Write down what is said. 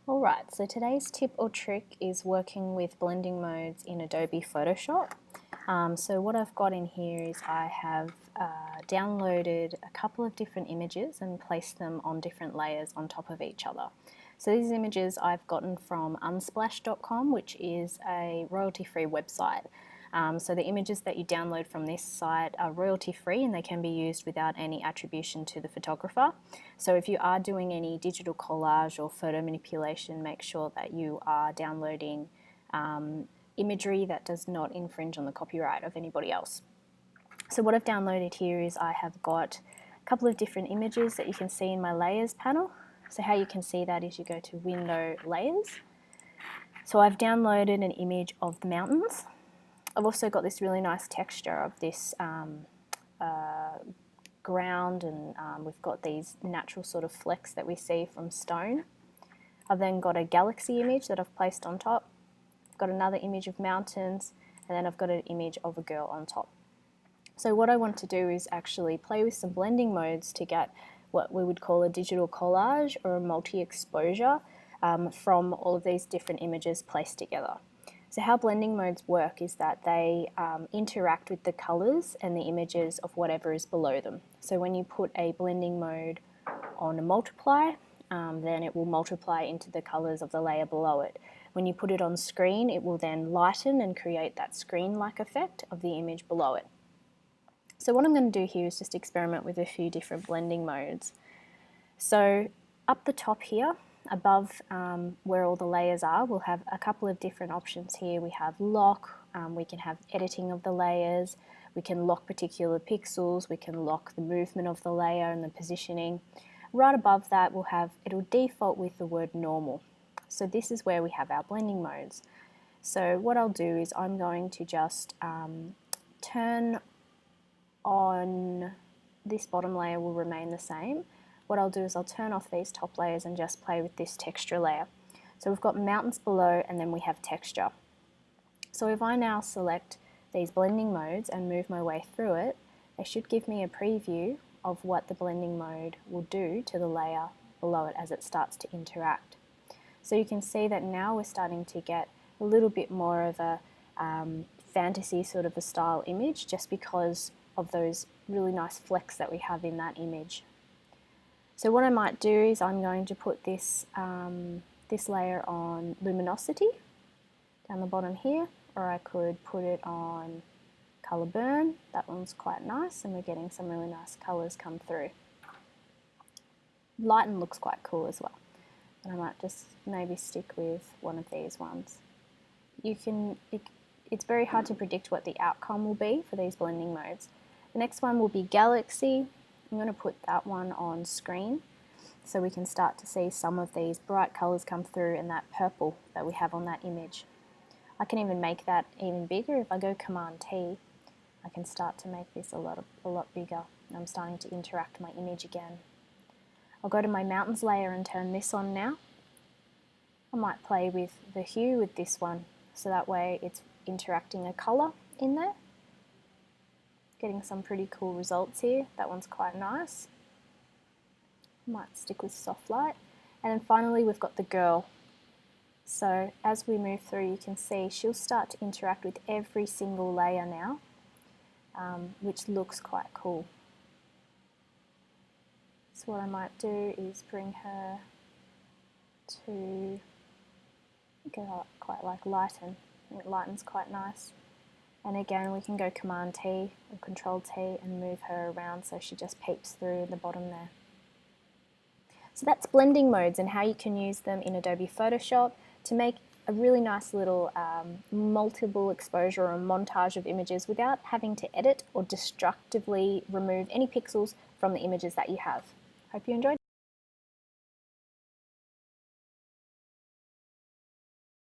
Alright, so today's tip or trick is working with blending modes in Adobe Photoshop. So what I've got in here is I have downloaded a couple of different images and placed them on different layers on top of each other. So these images I've gotten from unsplash.com, which is a royalty-free website. So the images that you download from this site are royalty-free and they can be used without any attribution to the photographer. So if you are doing any digital collage or photo manipulation, make sure that you are downloading imagery that does not infringe on the copyright of anybody else. So what I've downloaded here is I have got a couple of different images that you can see in my layers panel. So how you can see that is you go to Window, Layers. So I've downloaded an image of the mountains. I've also got this really nice texture of this ground, and we've got these natural sort of flecks that we see from stone. I've then got a galaxy image that I've placed on top. I've got another image of mountains, and then I've got an image of a girl on top. So what I want to do is actually play with some blending modes to get what we would call a digital collage or a multi-exposure from all of these different images placed together. So how blending modes work is that they interact with the colours and the images of whatever is below them. So when you put a blending mode on a multiply, then it will multiply into the colours of the layer below it. When you put it on screen, it will then lighten and create that screen-like effect of the image below it. So what I'm going to do here is just experiment with a few different blending modes. So up the top here, above where all the layers are, we'll have a couple of different options here. We have lock, we can have editing of the layers, we can lock particular pixels, we can lock the movement of the layer and the positioning. Right above that it'll default with the word normal. So this is where we have our blending modes. So what I'll do is I'm going to just turn on, this bottom layer will remain the same. What I'll do is I'll turn off these top layers and just play with this texture layer. So we've got mountains below and then we have texture. So if I now select these blending modes and move my way through it, they should give me a preview of what the blending mode will do to the layer below it as it starts to interact. So you can see that now we're starting to get a little bit more of a fantasy sort of a style image just because of those really nice flecks that we have in that image. So what I might do is I'm going to put this, this layer on luminosity down the bottom here, or I could put it on colour burn. That one's quite nice and we're getting some really nice colours come through. Lighten looks quite cool as well. And I might just maybe stick with one of these ones. It's very hard to predict what the outcome will be for these blending modes. The next one will be galaxy. I'm going to put that one on screen so we can start to see some of these bright colours come through and that purple that we have on that image. I can even make that even bigger. If I go Command T, I can start to make this a lot bigger. I'm starting to interact my image again. I'll go to my mountains layer and turn this on now. I might play with the hue with this one so that way it's interacting a colour in there. Getting some pretty cool results here. That one's quite nice. Might stick with soft light. And then finally we've got the girl. So as we move through you can see she'll start to interact with every single layer now, which looks quite cool. So what I might do is bring her to, I think I quite like lighten. I think lighten's quite nice. And again, we can go Command T or Control T and move her around so she just peeps through the bottom there. So that's blending modes and how you can use them in Adobe Photoshop to make a really nice little multiple exposure or montage of images without having to edit or destructively remove any pixels from the images that you have. Hope you enjoyed.